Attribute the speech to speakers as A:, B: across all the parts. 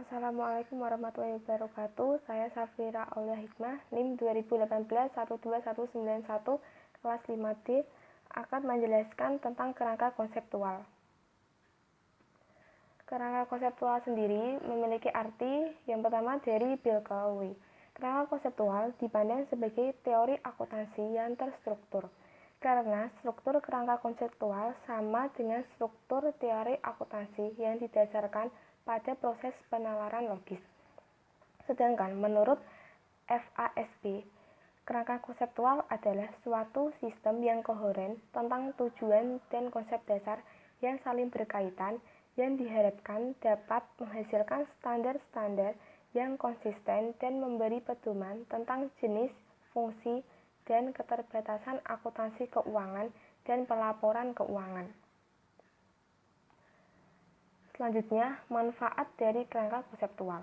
A: Assalamualaikum warahmatullahi wabarakatuh. Saya Safira Aulia Hikmah, NIM 2018-12191, kelas 5D, akan menjelaskan tentang kerangka konseptual. Kerangka konseptual sendiri memiliki arti yang pertama dari Bill Callaway. Kerangka konseptual dipandang sebagai teori akuntansi yang terstruktur, karena struktur kerangka konseptual sama dengan struktur teori akuntansi yang didasarkan pada proses penalaran logis. Sedangkan menurut FASB, kerangka konseptual adalah suatu sistem yang koheren tentang tujuan dan konsep dasar yang saling berkaitan yang diharapkan dapat menghasilkan standar-standar yang konsisten dan memberi pedoman tentang jenis, fungsi, dan keterbatasan akuntansi keuangan dan pelaporan keuangan. Selanjutnya, manfaat dari kerangka konseptual.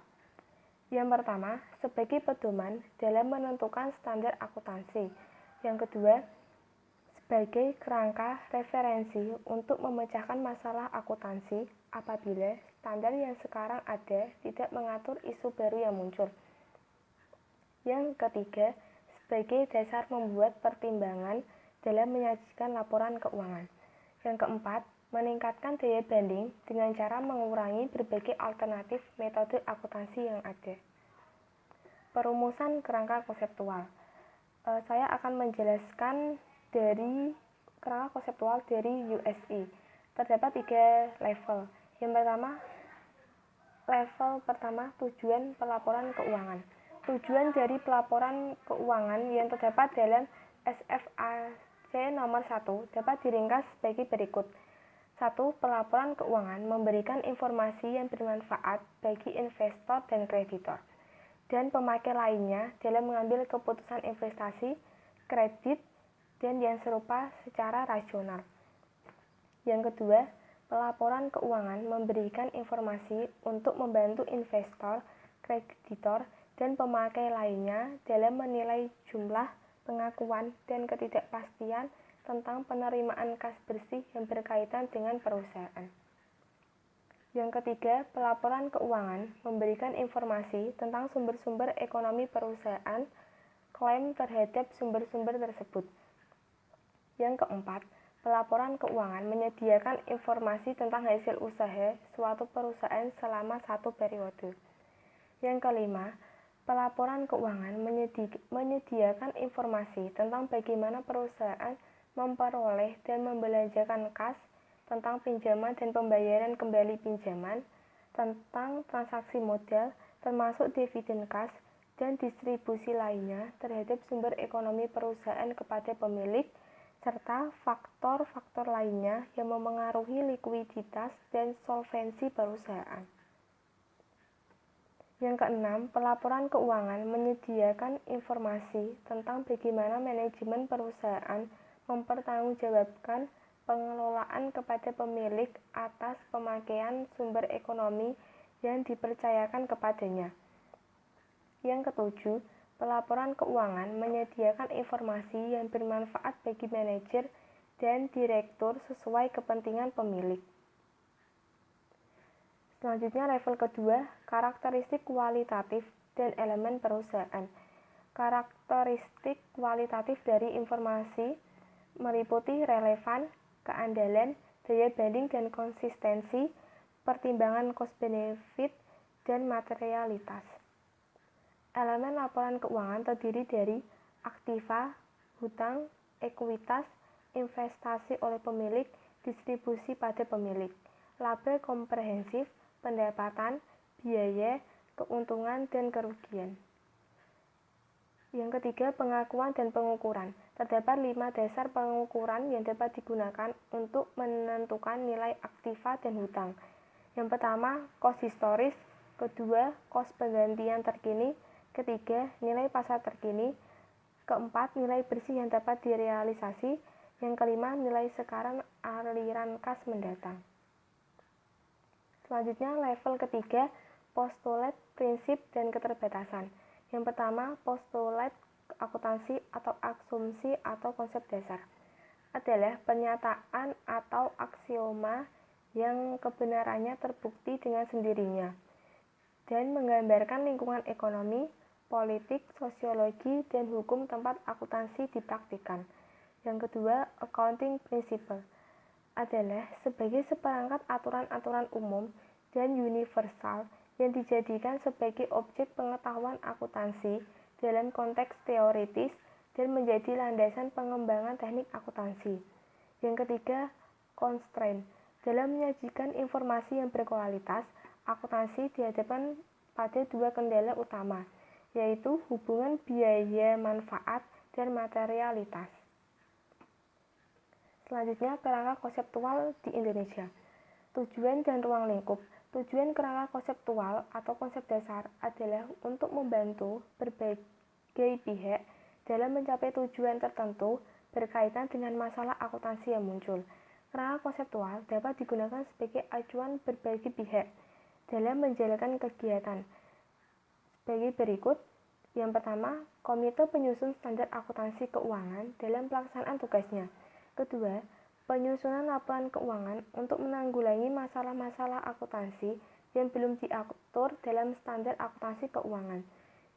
A: Yang pertama, sebagai pedoman dalam menentukan standar akuntansi. Yang kedua, sebagai kerangka referensi untuk memecahkan masalah akuntansi apabila standar yang sekarang ada tidak mengatur isu baru yang muncul. Yang ketiga, sebagai dasar membuat pertimbangan dalam menyajikan laporan keuangan. Yang keempat, meningkatkan daya banding dengan cara mengurangi berbagai alternatif metode akuntansi yang ada. Perumusan kerangka konseptual. Saya akan menjelaskan dari kerangka konseptual dari USE. Terdapat 3 level. Yang pertama, level pertama tujuan pelaporan keuangan. Tujuan dari pelaporan keuangan yang terdapat dalam SFAC nomor 1 dapat diringkas sebagai berikut. 1. Pelaporan keuangan memberikan informasi yang bermanfaat bagi investor dan kreditor dan pemakai lainnya dalam mengambil keputusan investasi, kredit, dan yang serupa secara rasional. Yang kedua, pelaporan keuangan memberikan informasi untuk membantu investor, kreditor, dan pemakai lainnya dalam menilai jumlah, pengakuan, dan ketidakpastian tentang penerimaan kas bersih yang berkaitan dengan perusahaan. Yang ketiga, pelaporan keuangan memberikan informasi tentang sumber-sumber ekonomi perusahaan, klaim terhadap sumber-sumber tersebut. Yang keempat, pelaporan keuangan menyediakan informasi tentang hasil usaha suatu perusahaan selama satu periode. Yang kelima, pelaporan keuangan menyediakan informasi tentang bagaimana perusahaan memperoleh dan membelanjakan kas, tentang pinjaman dan pembayaran kembali pinjaman, tentang transaksi modal, termasuk dividen kas, dan distribusi lainnya terhadap sumber ekonomi perusahaan kepada pemilik, serta faktor-faktor lainnya yang memengaruhi likuiditas dan solvensi perusahaan. Yang keenam, pelaporan keuangan menyediakan informasi tentang bagaimana manajemen perusahaan mempertanggungjawabkan pengelolaan kepada pemilik atas pemakaian sumber ekonomi yang dipercayakan kepadanya. Yang ketujuh, pelaporan keuangan menyediakan informasi yang bermanfaat bagi manajer dan direktur sesuai kepentingan pemilik. Selanjutnya level kedua, karakteristik kualitatif dan elemen perusahaan. Karakteristik kualitatif dari informasi meliputi relevan, keandalan, daya banding dan konsistensi, pertimbangan cost-benefit, dan materialitas. Elemen laporan keuangan terdiri dari aktiva, hutang, ekuitas, investasi oleh pemilik, distribusi pada pemilik, laba komprehensif, pendapatan, biaya, keuntungan, dan kerugian. Yang ketiga, pengakuan dan pengukuran. Terdapat 5 dasar pengukuran yang dapat digunakan untuk menentukan nilai aktiva dan hutang. Yang pertama, kos historis. Kedua, kos penggantian terkini. Ketiga, nilai pasar terkini. Keempat, nilai bersih yang dapat direalisasi. Yang kelima, nilai sekarang aliran kas mendatang. Selanjutnya, level ketiga, postulat, prinsip, dan keterbatasan. Yang pertama, postulat akuntansi atau asumsi atau konsep dasar adalah pernyataan atau aksioma yang kebenarannya terbukti dengan sendirinya dan menggambarkan lingkungan ekonomi, politik, sosiologi, dan hukum tempat akuntansi dipraktikkan. Yang kedua, accounting principle adalah sebagai seperangkat aturan-aturan umum dan universal yang dijadikan sebagai objek pengetahuan akuntansi dalam konteks teoritis dan menjadi landasan pengembangan teknik akuntansi. Yang ketiga, constraint. Dalam menyajikan informasi yang berkualitas, akuntansi dihadapkan pada dua kendala utama, yaitu hubungan biaya manfaat dan materialitas. Selanjutnya, kerangka konseptual di Indonesia. Tujuan dan ruang lingkup. Tujuan kerangka konseptual atau konsep dasar adalah untuk membantu berbagai pihak dalam mencapai tujuan tertentu berkaitan dengan masalah akuntansi yang muncul. Kerangka konseptual dapat digunakan sebagai acuan berbagai pihak dalam menjalankan kegiatan. Sebagai berikut, yang pertama, Komite Penyusun Standar Akuntansi Keuangan dalam pelaksanaan tugasnya. Kedua, penyusunan laporan keuangan untuk menanggulangi masalah-masalah akuntansi yang belum diatur dalam standar akuntansi keuangan.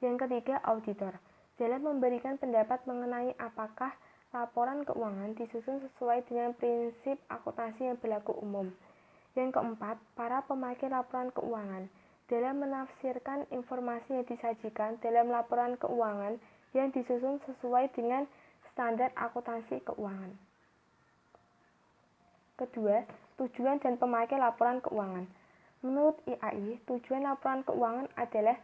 A: Yang ketiga, auditor, dalam memberikan pendapat mengenai apakah laporan keuangan disusun sesuai dengan prinsip akuntansi yang berlaku umum. Yang keempat, para pemakai laporan keuangan dalam menafsirkan informasi yang disajikan dalam laporan keuangan yang disusun sesuai dengan standar akuntansi keuangan. Kedua, tujuan dan pemakai laporan keuangan. Menurut IAI, tujuan laporan keuangan adalah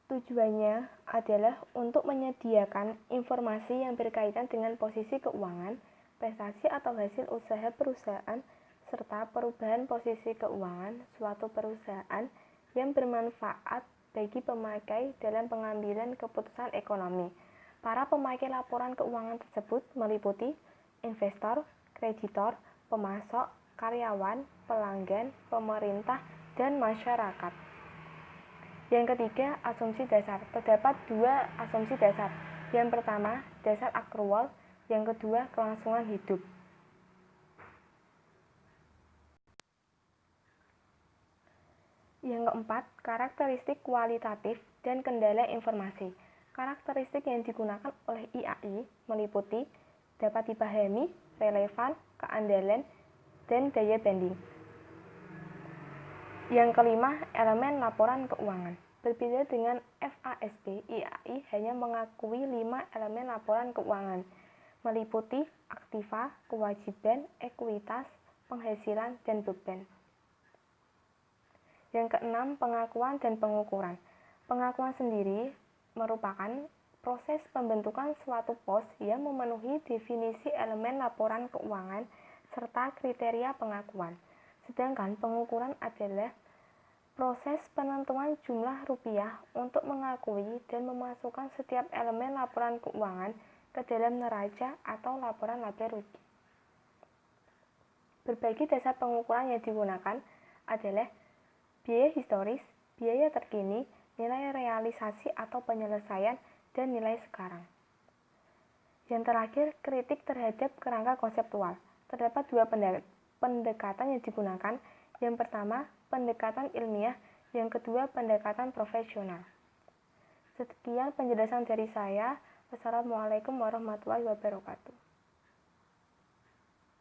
A: Tujuannya adalah untuk menyediakan informasi yang berkaitan dengan posisi keuangan, prestasi atau hasil usaha perusahaan, serta perubahan posisi keuangan suatu perusahaan yang bermanfaat bagi pemakai dalam pengambilan keputusan ekonomi. Para pemakai laporan keuangan tersebut meliputi investor, kreditor, pemasok, karyawan, pelanggan, pemerintah, dan masyarakat. Yang ketiga, asumsi dasar. Terdapat dua asumsi dasar. Yang pertama, dasar akrual. Yang kedua, kelangsungan hidup. Yang keempat, karakteristik kualitatif dan kendala informasi. Karakteristik yang digunakan oleh IAI meliputi dapat dipahami, relevan, keandalan, dan daya banding. Yang kelima, elemen laporan keuangan. Berbeda dengan FASB, IAI hanya mengakui 5 elemen laporan keuangan, meliputi aktiva, kewajiban, ekuitas, penghasilan, dan beban. Yang keenam, pengakuan dan pengukuran. Pengakuan sendiri merupakan proses pembentukan suatu pos yang memenuhi definisi elemen laporan keuangan serta kriteria pengakuan. Sedangkan pengukuran adalah proses penentuan jumlah rupiah untuk mengakui dan memasukkan setiap elemen laporan keuangan ke dalam neraca atau laporan laba rugi. Berbagai dasar pengukuran yang digunakan adalah biaya historis, biaya terkini, nilai realisasi atau penyelesaian, dan nilai sekarang. Yang terakhir, kritik terhadap kerangka konseptual. Terdapat dua pendekatan yang digunakan. Yang pertama, pendekatan ilmiah. Yang kedua, pendekatan profesional. Sekian penjelasan dari saya. Wassalamualaikum warahmatullahi wabarakatuh.